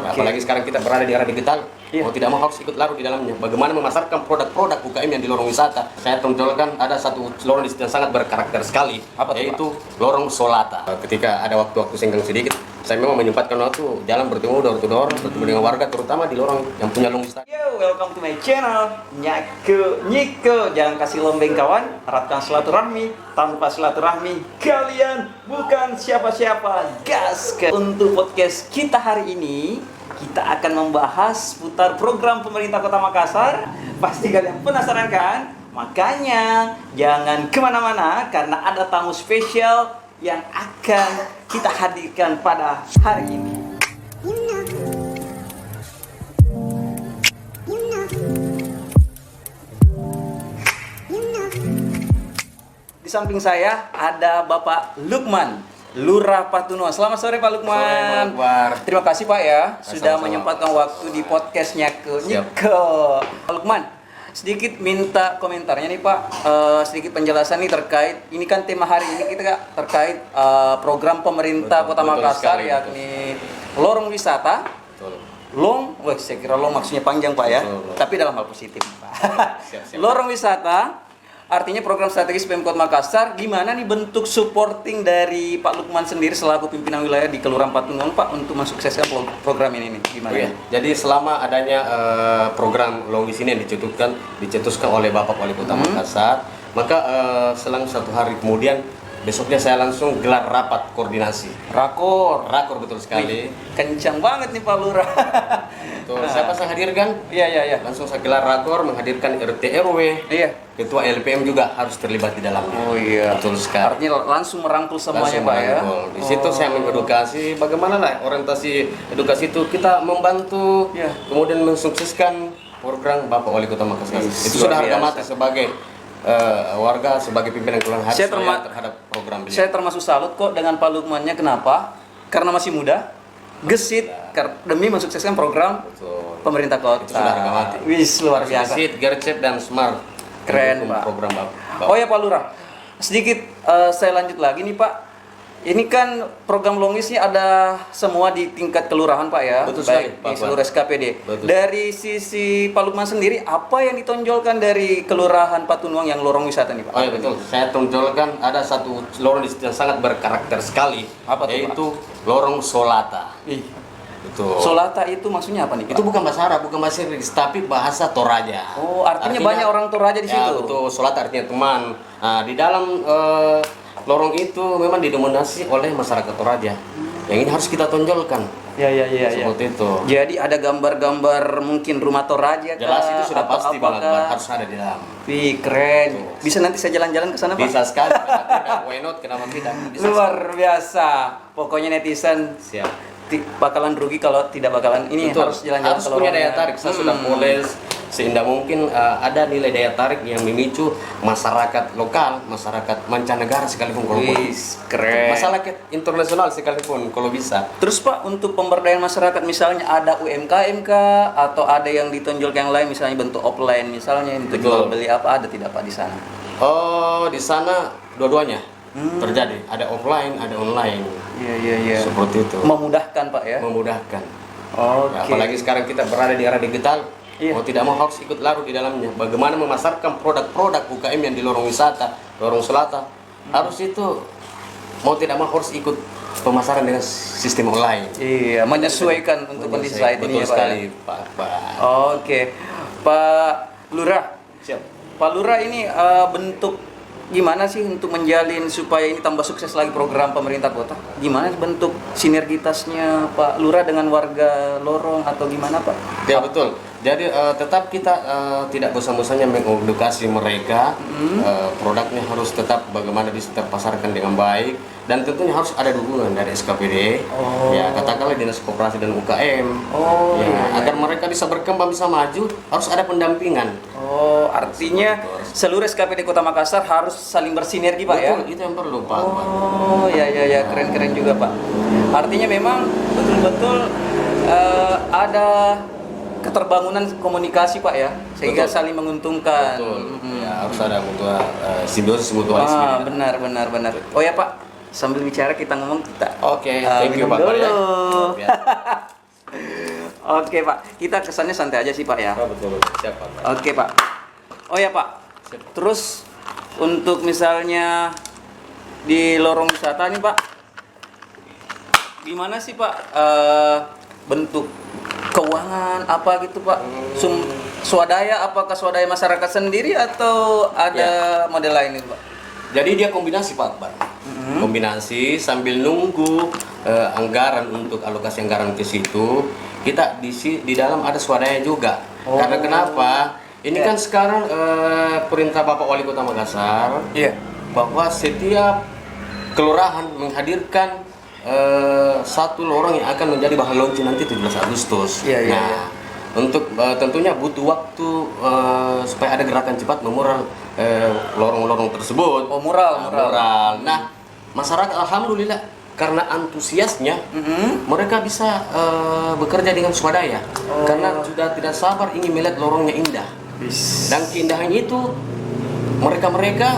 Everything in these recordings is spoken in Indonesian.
Apalagi sekarang kita berada di era digital, mau tidak mau harus ikut larut di dalamnya. Bagaimana memasarkan produk-produk UKM yang di lorong wisata. Saya tonjolkan ada satu lorong yang sangat berkarakter sekali, yaitu lorong Solata. Ketika ada waktu-waktu senggang sedikit, saya memang menyempatkan waktu jalan bertemu door to door, bertemu dengan warga, terutama di lorong yang punya lorong wisata. Yo, welcome to my channel. Nyiko, jangan kasih lombeng kawan, eratkan silaturahmi. Tanpa silaturahmi, kalian bukan siapa-siapa. Gas. Untuk podcast kita hari ini, kita akan membahas putar program pemerintah Kota Makassar. Pasti kalian penasaran kan? Makanya jangan kemana-mana karena ada tamu spesial yang akan kita hadirkan pada hari ini. Di samping saya ada Bapak Lukman, Lurah Patunuan. Selamat sore Pak Lukman. Terima kasih Pak ya sudah menyempatkan waktu di podcastnya ke Nyiko. Pak Lukman, sedikit minta komentarnya nih Pak, sedikit penjelasan nih terkait, ini kan tema hari ini kita terkait program pemerintah Kota Makassar yakni lorong wisata. Saya kira long maksudnya panjang Pak ya, tapi dalam hal positif Pak. Lorong wisata, artinya program strategis Pemkot Makassar. Gimana nih bentuk supporting dari Pak Lukman sendiri selaku pimpinan wilayah di Kelurahan Patunuan Pak untuk mensukseskan program ini nih? Gimana? Jadi selama adanya program longis ini yang dicetuskan oleh Bapak Wali Kota Makassar, maka selang satu hari kemudian besoknya saya langsung gelar rapat koordinasi. Rakor betul sekali. Kencang banget nih Pak Lurah. Betul. Siapa saya hadirkan? Iya. Langsung saya gelar rakor, menghadirkan RT RW. Iya. Ketua LPM juga harus terlibat di dalamnya. Oh iya. Betul sekali. Artinya langsung merangkul semuanya Pak ya. Di situ saya mengedukasi bagaimana lah orientasi edukasi itu kita membantu, kemudian mensukseskan program Bapak Wali Kota Makassar. Itu sudah harga mati sebagai warga, sebagai pimpinan kelurahan terhadap program beliau. Saya termasuk salut kok dengan Pak Lukmannya. Kenapa? Karena masih muda, gesit, demi mensukseskan program pemerintah kota. Itu sudah harga mati. Wis, luar biasa. Gesit, gercep, dan smart. Keren Pak. Program Bapak. Oh ya Pak Lurah, sedikit saya lanjut lagi nih Pak. Ini kan program longisnya ada semua di tingkat kelurahan Pak ya. Betul baik sekali, di seluruh SKPD. Betul. Dari sisi Pak Lukman sendiri, apa yang ditonjolkan dari Kelurahan Patunuan yang lorong wisata nih Pak? Oh ya betul, saya tonjolkan ada satu lorong yang sangat berkarakter sekali. Apa tuh, yaitu lorong Solata. Betul. Solata itu maksudnya apa nih Pak? Itu bukan bahasa Arab, bukan bahasa Inggris, tapi bahasa Toraja. Oh, artinya banyak orang Toraja di situ. Betul, Solata artinya teman. Nah, di dalam lorong itu memang didominasi oleh masyarakat Toraja. Yang ini harus kita tonjolkan. Iya. Seperti itu. Jadi ada gambar-gambar mungkin rumah Toraja. Jelas itu sudah pasti banget harus ada di dalam. Wih, keren. Bisa nanti saya jalan-jalan ke sana Pak? Bisa sekali. Why not? Kenapa tidak? Luar biasa. Pokoknya netizen bakalan rugi kalau tidak bakalan ini. Betul. Harus jalan-jalan harus punya daya tarik. Saya sudah poles seindah mungkin ada nilai daya tarik yang memicu masyarakat lokal, masyarakat mancanegara sekalipun kalau keren. Masyarakat internasional sekalipun kalau bisa. Terus Pak, untuk pemberdayaan masyarakat misalnya ada UMKM atau ada yang ditonjol yang lain misalnya bentuk offline misalnya untuk jual beli apa, ada tidak Pak di sana? Oh, di sana dua-duanya terjadi, ada offline, ada online. Iya. Seperti itu. Memudahkan Pak ya? Memudahkan. Oke. Apalagi sekarang kita berada di era digital, mau tidak mau harus ikut larut di dalamnya. Bagaimana memasarkan produk-produk UKM yang di lorong wisata, lorong Solata, harus itu mau tidak mau harus ikut pemasaran dengan sistem online. Iya, menyesuaikan untuk kondisi saat ini ya Pak. Sekali, Pak. Oke, Pak Lurah. Siap. Pak Lurah ini bentuk gimana sih untuk menjalin supaya ini tambah sukses lagi program pemerintah kota? Gimana bentuk sinergitasnya Pak Lurah dengan warga lorong atau gimana Pak? Ya betul. Jadi tetap kita tidak bosan-bosannya mengedukasi mereka. Produknya harus tetap bagaimana bisa terpasarkan dengan baik, dan tentunya harus ada dukungan dari SKPD. Ya katakanlah Dinas Koperasi dan UKM. Agar mereka bisa berkembang, bisa maju, harus ada pendampingan. Oh, artinya seluruh SKPD Kota Makassar harus saling bersinergi Pak ya? Betul, itu yang perlu Pak. Oh, ya, keren-keren juga Pak. Artinya memang betul-betul ada keterbangunan komunikasi Pak ya, sehingga saling menguntungkan. Betul. Ya, harus ada simbiosis mutualisme. Benar. Oh ya Pak, sambil bicara kita ngomong kita. Oke, thank you Pak. Minum dulu. Oke Pak, kita kesannya santai aja sih Pak ya. Oh, betul. Siap Pak. Oke Pak. Oh ya Pak. Terus untuk misalnya di lorong wisata nih Pak, gimana sih Pak bentuk keuangan apa gitu Pak? Swadaya, apakah swadaya masyarakat sendiri atau ada model lain itu Pak? Jadi dia kombinasi Pak Akbar. Kombinasi sambil nunggu anggaran untuk alokasi anggaran ke situ, kita di dalam ada swadaya juga. Karena kenapa? Ini kan sekarang perintah Bapak Wali Kota Makassar bahwa setiap kelurahan menghadirkan satu lorong yang akan menjadi bahan launching nanti 17 Agustus. Nah, untuk tentunya butuh waktu supaya ada gerakan cepat memural lorong-lorong tersebut. Mural. Nah, masyarakat alhamdulillah karena antusiasnya mereka bisa bekerja dengan swadaya karena sudah tidak sabar ingin melihat lorongnya indah. Dan keindahan itu mereka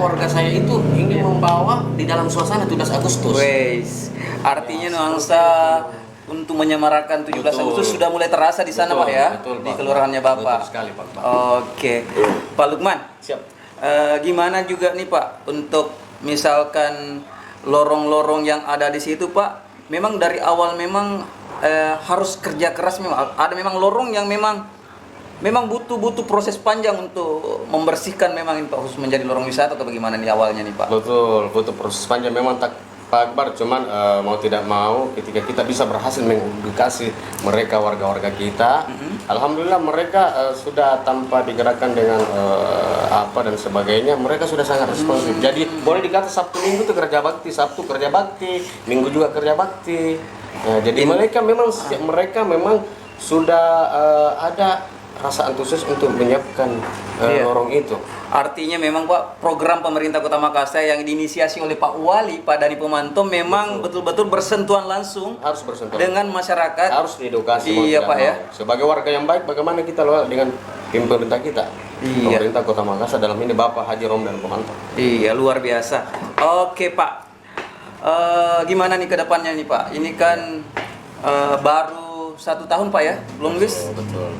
warga saya itu ingin membawa di dalam suasana 17 Agustus. Artinya nuansa untuk menyemarakan 17 Agustus sudah mulai terasa di sana Pak ya, di kelurahannya Bapak. Betul sekali Pak. Oke, Pak Lukman. Siap. Gimana juga nih Pak untuk misalkan lorong-lorong yang ada di situ Pak? Memang dari awal memang harus kerja keras memang. Ada memang lorong yang memang butuh proses panjang untuk membersihkan memang ini Pak, khusus menjadi lorong wisata atau bagaimana nih awalnya nih Pak? Betul, butuh proses panjang memang Pak Akbar, cuman mau tidak mau ketika kita bisa berhasil mengedukasi mereka warga-warga kita, alhamdulillah mereka sudah tanpa digerakkan dengan apa dan sebagainya, mereka sudah sangat responsif. Jadi boleh dikata Sabtu Minggu itu kerja bakti, Sabtu kerja bakti, Minggu juga kerja bakti. Jadi mereka memang sudah ada rasa antusias untuk menyiapkan lorong itu. Artinya memang Pak, program pemerintah Kota Makassar yang diinisiasi oleh Pak Wali, Pak Dani Pomanto memang betul-betul bersentuhan langsung Harus bersentuhan dengan masyarakat. Harus diedukasi. Iya Pak ya. Sebagai warga yang baik, bagaimana kita loyal dengan pemerintah kita? Pemerintah Kota Makassar dalam ini Bapak Haji Romdan Pomanto. Iya, luar biasa. Oke Pak, gimana nih ke depannya nih Pak? Ini kan baru 1 tahun Pak ya, belum bis? Betul.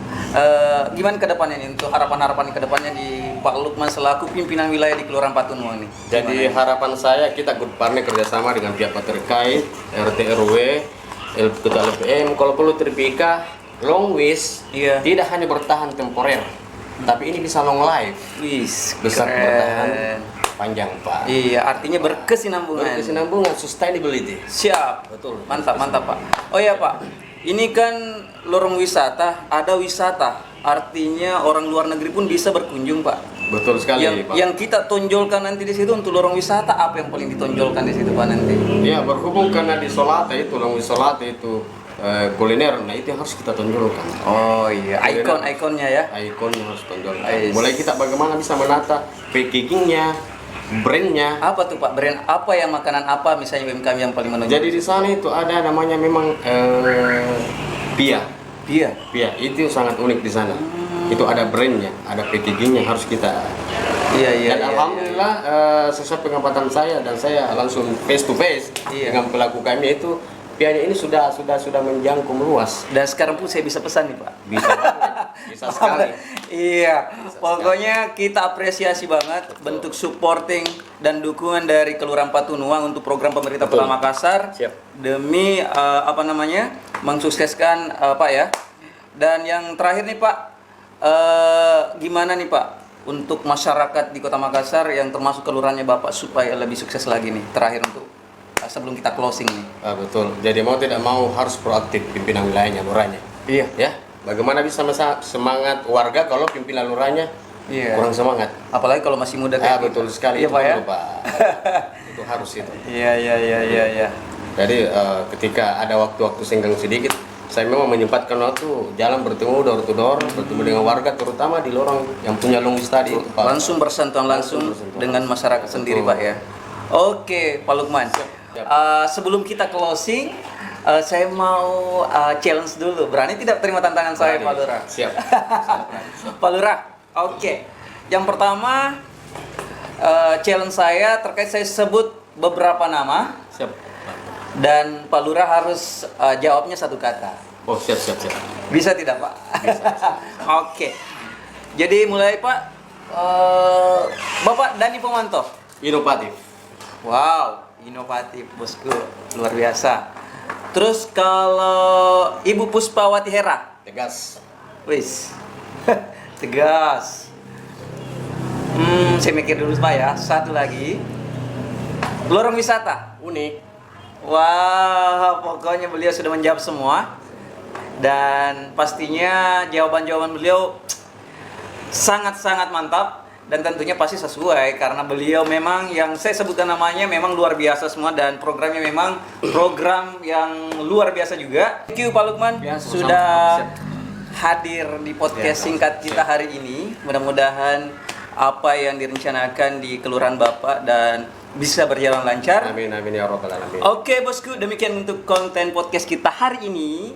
Gimana ke depannya nih untuk harapan ke depannya di Pak Lukman selaku pimpinan wilayah di Kelurahan Patunuang nih? Jadi harapan saya kita good partner kerjasama dengan pihak terkait, RT RW, Ketua LPM, kalau perlu terpika, long wish, tidak hanya bertahan temporer, tapi ini bisa long life, bisa bertahan panjang Pak. Iya, artinya berkesinambungan. Berkesinambungan, sustainability. Siap, betul. Mantap Pak. Oh ya Pak. Ini kan lorong wisata, ada wisata, artinya orang luar negeri pun bisa berkunjung Pak. Betul sekali Pak. Yang kita tonjolkan nanti di situ untuk lorong wisata, apa yang paling ditonjolkan di situ Pak nanti? Ya berhubung karena di Solata itu, lorong Solata itu kuliner, nah itu yang harus kita tonjolkan. Oh iya, ikon-ikonnya ya? Ikonnya harus tonjolkan. Mulai kita bagaimana bisa menata packagingnya, brandnya. Apa tuh Pak, brand apa yang makanan apa misalnya UMKM yang paling menonjol? Jadi di sana itu ada namanya memang Pia, itu sangat unik di sana. Itu ada brandnya, ada packagingnya harus kita. Dan alhamdulillah sesuai pengamatan saya dan saya langsung face to face dengan pelaku kami itu. Pianya ini sudah menjangkau luas. Dan sekarang pun saya bisa pesan nih Pak. Bisa banget, bisa sekali. Iya, pokoknya kita apresiasi banget bentuk supporting dan dukungan dari Kelurahan Patunuang untuk program pemerintah Kota Makassar. Demi mensukseskan Pak ya. Dan yang terakhir nih Pak, gimana nih Pak untuk masyarakat di Kota Makassar yang termasuk kelurahannya Bapak supaya lebih sukses lagi nih terakhir untuk sebelum kita closing nih. Betul. Jadi mau tidak mau harus proaktif pimpinan wilayahnya, lurahnya. Iya. Ya. Bagaimana bisa semangat warga kalau pimpinan lurahnya kurang semangat? Apalagi kalau masih muda kayak betul sekali. Iya, itu Pak ya. Itu harus itu. Iya. Jadi ketika ada waktu-waktu senggang sedikit, saya memang menyempatkan waktu jalan bertemu door to door, bertemu dengan warga terutama di lorong yang punya long list tadi itu, Pak. Langsung bersentuhan langsung dengan masyarakat sendiri, Pak ya. Oke, Pak Lukman. Sebelum kita closing, saya mau challenge dulu. Berani tidak terima tantangan saya, Pak Lurah? Siap. Pak Lurah, oke. Yang pertama, challenge saya terkait saya sebut beberapa nama. Siap. Dan Pak Lurah harus jawabnya satu kata. Oh, siap. Bisa tidak Pak? Oke. Jadi mulai Pak, Bapak Dani Pomanto. Inovatif. Wow, inovatif bosku, luar biasa. Terus kalau Ibu Puspawati Hera, Tegas. wis, tegas. Saya mikir dulu Pak ya. Satu lagi, lorong wisata. Unik. Wah, pokoknya beliau sudah menjawab semua. Dan pastinya jawaban-jawaban beliau sangat-sangat mantap. Dan tentunya pasti sesuai karena beliau memang yang saya sebutkan namanya memang luar biasa semua dan programnya memang program yang luar biasa juga. Thank you Pak Lukman Ya, sama-sama. sudah Siap. hadir di podcast Ya, singkat kita siap. hari ini. Mudah-mudahan apa yang direncanakan di kelurahan Bapak dan bisa berjalan lancar. Amin ya rabbal alamin. Oke bosku, demikian untuk konten podcast kita hari ini.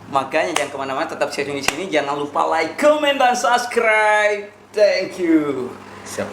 Makanya jangan kemana-mana, tetap stay tune di sini. Jangan lupa like, comment, dan subscribe. Thank you. Siap.